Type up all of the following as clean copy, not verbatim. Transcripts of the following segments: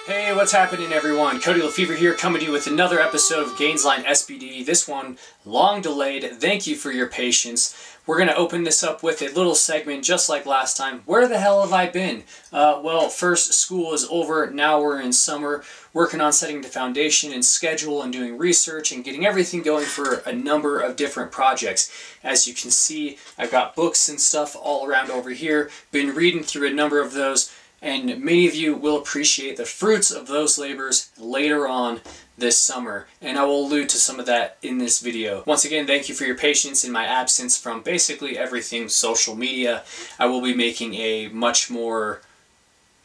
Hey, what's happening everyone? Cody Lefevre here, coming to you with another episode of Gainsline SBD. This one, long delayed. Thank you for your patience. We're going to open this up with a little segment just like last time. Where the hell have I been? Well, first school is over, now we're in summer, working on setting the foundation and schedule and doing research and getting everything going for a number of different projects. As you can see, I've got books and stuff all around over here, been reading through a number of those, and many of you will appreciate the fruits of those labors later on this summer, and I will allude to some of that in this video. Once again, thank you for your patience in my absence from basically everything social media. I will be making a much more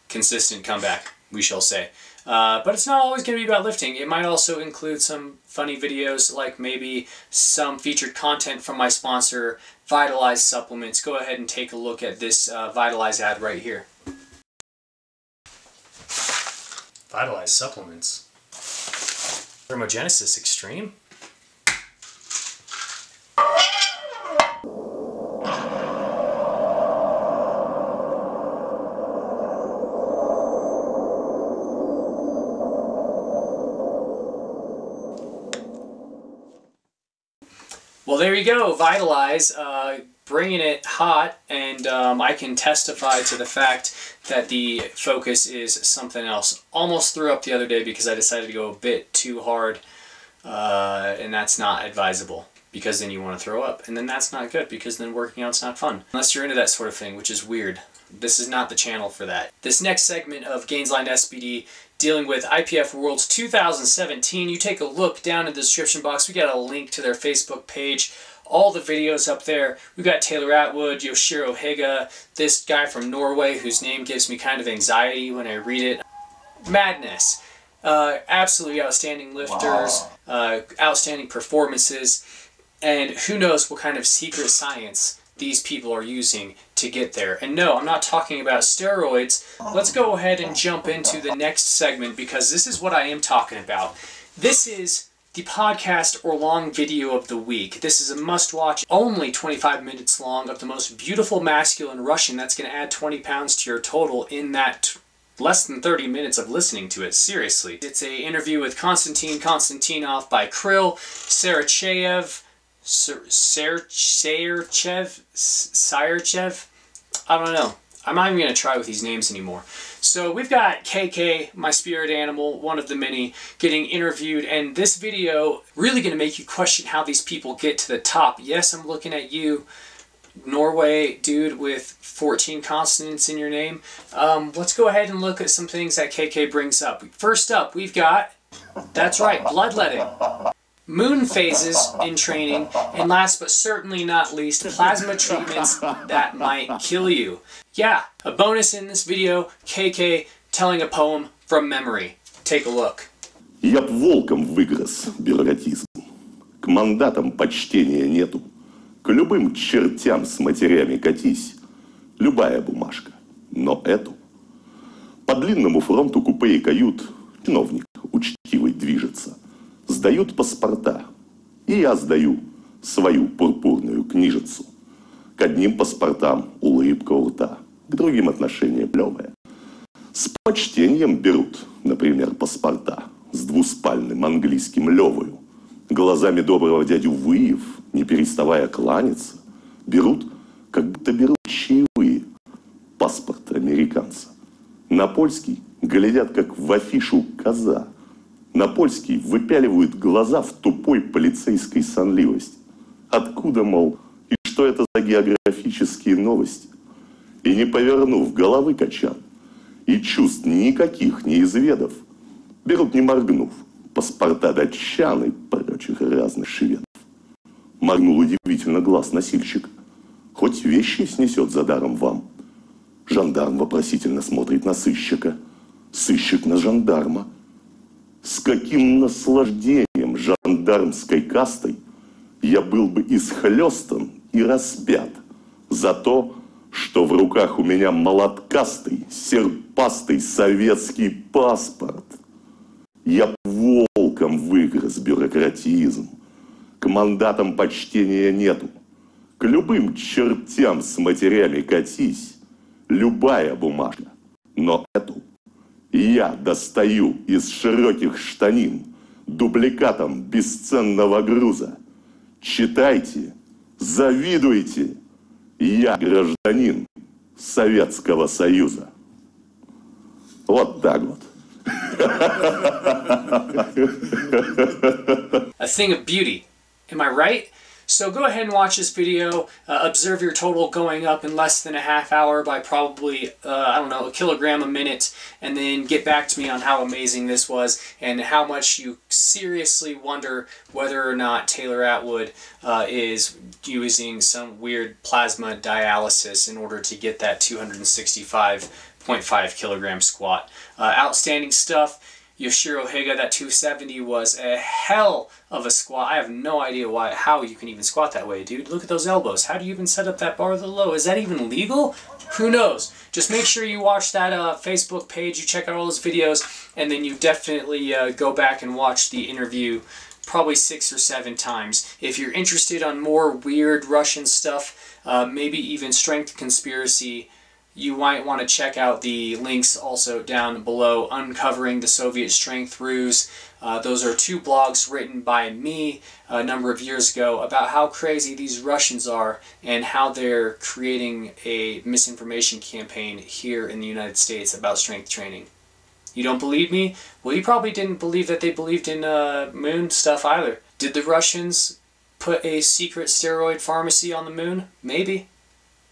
consistent comeback, we shall say. But it's not always going to be about lifting. It might also include some funny videos, like maybe some featured content from my sponsor, Vitalize Supplements. Go ahead and take a look at this Vitalize ad right here. Vitalize Supplements. Thermogenesis Extreme? Well, there you go, Vitalize, bringing it hot, and I can testify to the fact that the focus is something else. Almost threw up the other day because I decided to go a bit too hard, and that's not advisable, because then you want to throw up, and then that's not good, because then working out's not fun. Unless you're into that sort of thing, which is weird. This is not the channel for that. This next segment of Gainsline SBD, dealing with IPF Worlds 2017, you take a look down in the description box. We got a link to their Facebook page. All the videos up there. We've got Taylor Atwood, Yoshiro Higa, this guy from Norway whose name gives me kind of anxiety when I read it. Madness. Absolutely outstanding lifters, outstanding performances, and who knows what kind of secret science these people are using to get there. And no, I'm not talking about steroids. Let's go ahead and jump into the next segment, because this is what I am talking about. This is the podcast or long video of the week. This is a must-watch, only 25 minutes long, of the most beautiful masculine Russian that's going to add 20 pounds to your total in that less than 30 minutes of listening to it. Seriously. It's an interview with Konstantinov by Kirill, Sarychev, Sarychev? I don't know. I'm not even going to try with these names anymore. So we've got KK, my spirit animal, one of the many, getting interviewed, and this video really going to make you question how these people get to the top. Yes, I'm looking at you, Norway dude with 14 consonants in your name. Let's go ahead and look at some things that KK brings up. First up, we've got, that's right, bloodletting. Moon phases in training, and last but certainly not least, plasma treatments that might kill you. Yeah, a bonus in this video, KK telling a poem from memory. Take a look. Я б волком выгрыз бюрократизм. К мандатам почтения нету. К любым чертям с матерями катись. Любая бумажка, но эту. По длинному фронту купе и кают чиновник учтивый движется. Сдают паспорта, и я сдаю свою пурпурную книжицу. К одним паспортам улыбка у рта, к другим отношение плевое. С почтением берут, например, паспорта с двуспальным английским левою. Глазами доброго дядю Выев, не переставая кланяться, берут, как будто берут чаевые, паспорт американца. На польский глядят, как в афишу коза. На польский выпяливают глаза в тупой полицейской сонливости. Откуда, мол, и что это за географические новости? И не повернув головы качан, и чувств никаких не изведав, берут не моргнув паспорта датчан и прочих разных шведов. Моргнул удивительно глаз носильщик. Хоть вещи снесет за даром вам. Жандарм вопросительно смотрит на сыщика. Сыщик на жандарма. С каким наслаждением жандармской кастой я был бы исхлестан и распят за то, что в руках у меня молоткастый, серпастый советский паспорт. Я волком выгрыз бюрократизм. К мандатам почтения нету. К любым чертям с матерями катись. Любая бумажка, но эту Я достаю из широких штанин дубликатом бесценного груза. Читайте, завидуйте. Я гражданин Советского Союза. Вот так вот. A thing of beauty. Am I right? So go ahead and watch this video. Observe your total going up in less than a half hour by probably, I don't know, a kilogram a minute, and then get back to me on how amazing this was and how much you seriously wonder whether or not Taylor Atwood is using some weird plasma dialysis in order to get that 265.5 kilogram squat. Outstanding stuff. Yoshiro Higa, that 270 was a hell of a squat. I have no idea how you can even squat that way, dude. Look at those elbows. How do you even set up that bar to the low? Is that even legal? Who knows? Just make sure you watch that Facebook page, you check out all those videos, and then you definitely go back and watch the interview probably 6 or 7 times. If you're interested on more weird Russian stuff, maybe even strength conspiracy, you might want to check out the links also down below, Uncovering the Soviet Strength Ruse. Those are 2 blogs written by me a number of years ago about how crazy these Russians are and how they're creating a misinformation campaign here in the United States about strength training. You don't believe me? Well, you probably didn't believe that they believed in moon stuff either. Did the Russians put a secret steroid pharmacy on the moon? Maybe.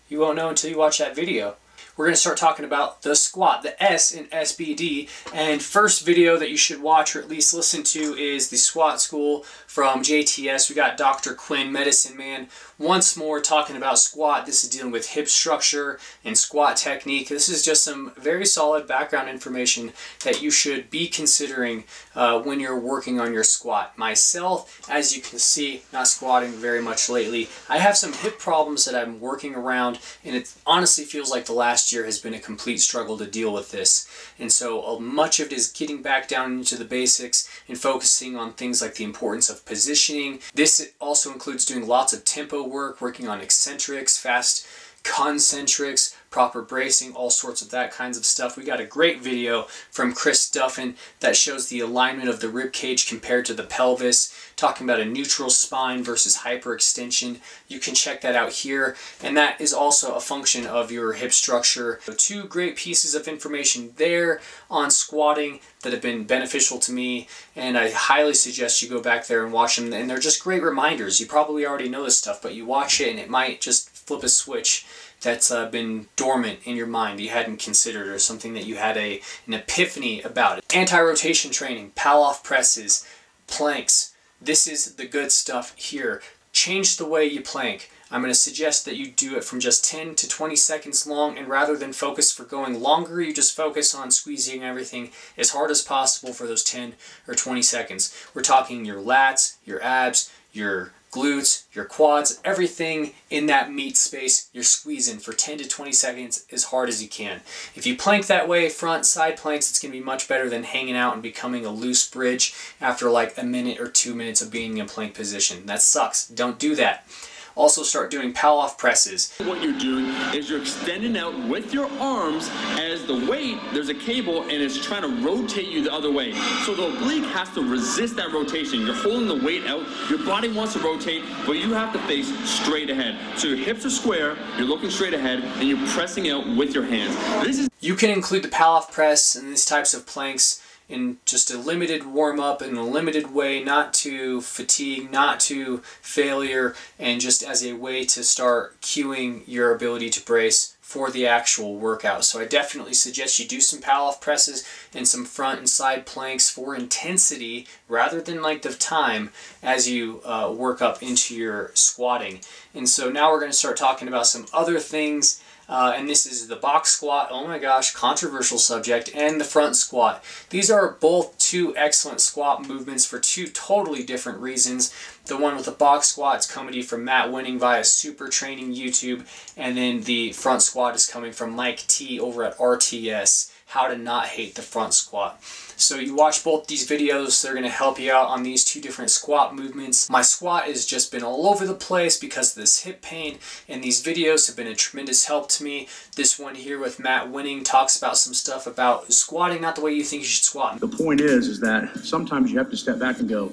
You won't know until you watch that video. We're going to start talking about the squat, the S in SBD, and first video that you should watch or at least listen to is the Squat School from JTS. We got Dr. Quinn, Medicine Man, once more talking about squat. This is dealing with hip structure and squat technique. This is just some very solid background information that you should be considering when you're working on your squat. Myself, as you can see, not squatting very much lately. I have some hip problems that I'm working around, and it honestly feels like the last year has been a complete struggle to deal with this. And so much of it is getting back down into the basics and focusing on things like the importance of positioning. This also includes doing lots of tempo work, working on eccentrics, fast concentrics, proper bracing, all sorts of that kinds of stuff. We got a great video from Chris Duffin that shows the alignment of the rib cage compared to the pelvis, talking about a neutral spine versus hyperextension. You can check that out here, and that is also a function of your hip structure. So 2 great pieces of information there on squatting that have been beneficial to me, and I highly suggest you go back there and watch them, and they're just great reminders. You probably already know this stuff, but you watch it and it might just flip a switch that's been dormant in your mind you hadn't considered, or something that you had an epiphany about. Anti-rotation training, pal-off presses, planks. This is the good stuff here. Change the way you plank. I'm going to suggest that you do it from just 10 to 20 seconds long, and rather than focus for going longer, you just focus on squeezing everything as hard as possible for those 10 or 20 seconds. We're talking your lats, your abs, your glutes, your quads, everything in that meat space, you're squeezing for 10 to 20 seconds as hard as you can. If you plank that way, front, side planks, it's going to be much better than hanging out and becoming a loose bridge after like a minute or 2 minutes of being in plank position. That sucks. Don't do that. Also start doing pal-off presses. What you're doing is you're extending out with your arms as the weight, there's a cable and it's trying to rotate you the other way. So the oblique has to resist that rotation. You're holding the weight out, your body wants to rotate, but you have to face straight ahead. So your hips are square, you're looking straight ahead, and you're pressing out with your hands. You can include the pal-off press and these types of planks in just a limited warm-up, in a limited way, not to fatigue, not to failure, and just as a way to start cueing your ability to brace for the actual workout. So I definitely suggest you do some pal-off presses and some front and side planks for intensity rather than length of time as you work up into your squatting. And so now we're going to start talking about some other things. And this is the box squat, oh my gosh, controversial subject, and the front squat. These are both 2 excellent squat movements for 2 totally different reasons. The one with the box squat is coming from Matt Wenning via SuperTraining YouTube, and then the front squat is coming from Mike T over at RTS. how to not hate the front squat. So you watch both these videos, they're going to help you out on these two different squat movements. My squat has just been all over the place because of this hip pain, and these videos have been a tremendous help to me. This one here with Matt Wenning talks about some stuff about squatting not the way you think you should squat. The point is that sometimes you have to step back and go,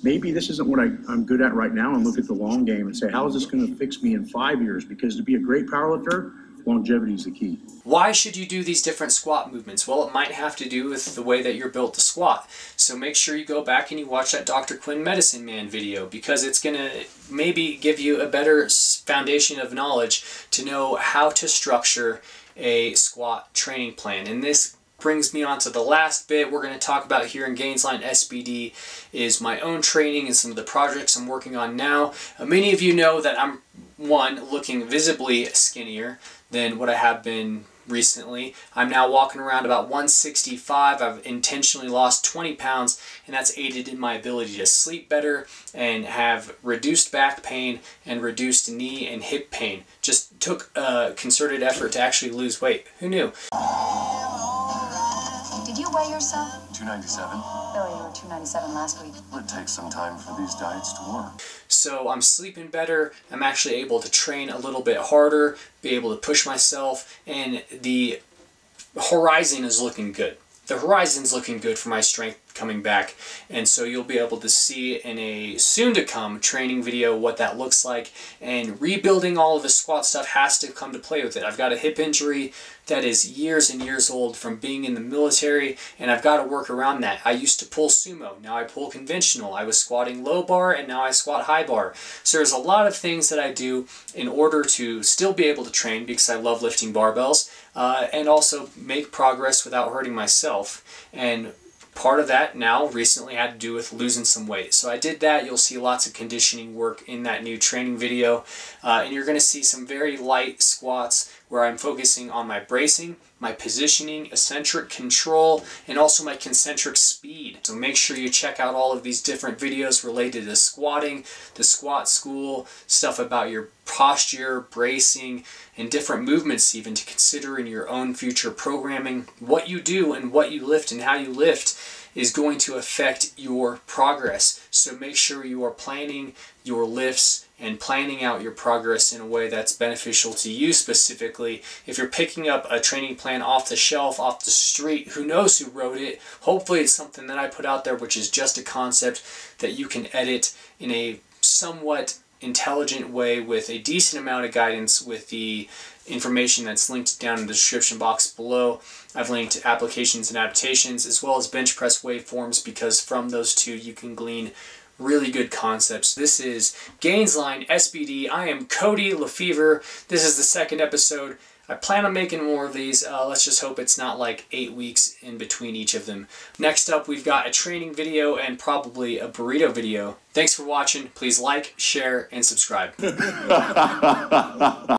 maybe this isn't what I'm good at right now, and look at the long game and say, how is this going to fix me in 5 years? Because to be a great powerlifter, longevity is the key. Why should you do these different squat movements? Well, it might have to do with the way that you're built to squat. So make sure you go back and you watch that Dr. Quinn Medicine Man video, because it's going to maybe give you a better foundation of knowledge to know how to structure a squat training plan. And this brings me on to the last bit we're going to talk about here in Gainsline SBD is my own training and some of the projects I'm working on now. Many of you know that I'm, one, looking visibly skinnier than what I have been recently. I'm now walking around about 165. I've intentionally lost 20 pounds, and that's aided in my ability to sleep better and have reduced back pain and reduced knee and hip pain. Just took a concerted effort to actually lose weight. Who knew? Did you weigh yourself? 297. Oh, you were 297 last week. It takes some time for these diets to work. So I'm sleeping better, I'm actually able to train a little bit harder, be able to push myself, and the horizon is looking good. The horizon's looking good for my strength coming back, and so you'll be able to see in a soon-to-come training video what that looks like, and rebuilding all of the squat stuff has to come to play with it. I've got a hip injury that is years and years old from being in the military, and I've got to work around that. I used to pull sumo, now I pull conventional. I was squatting low bar, and now I squat high bar. So there's a lot of things that I do in order to still be able to train, because I love lifting barbells, and also make progress without hurting myself. And part of that now recently had to do with losing some weight. So I did that. You'll see lots of conditioning work in that new training video. And you're going to see some very light squats where I'm focusing on my bracing, my positioning, eccentric control, and also my concentric speed. So make sure you check out all of these different videos related to squatting, the squat school, stuff about your posture, bracing, and different movements even to consider in your own future programming. What you do and what you lift and how you lift is going to affect your progress. So make sure you are planning your lifts and planning out your progress in a way that's beneficial to you specifically. If you're picking up a training plan off the shelf, off the street, who knows who wrote it? Hopefully it's something that I put out there, which is just a concept that you can edit in a somewhat intelligent way with a decent amount of guidance with the information that's linked down in the description box below. I've linked Applications and Adaptations as well as bench press wave forms, because from those two you can glean really good concepts. This is Gainsline SBD. I am Cody Lefevre. This is the second episode. I plan on making more of these. Let's just hope it's not like 8 weeks in between each of them. Next up, we've got a training video and probably a burrito video. Thanks for watching. Please like, share, and subscribe.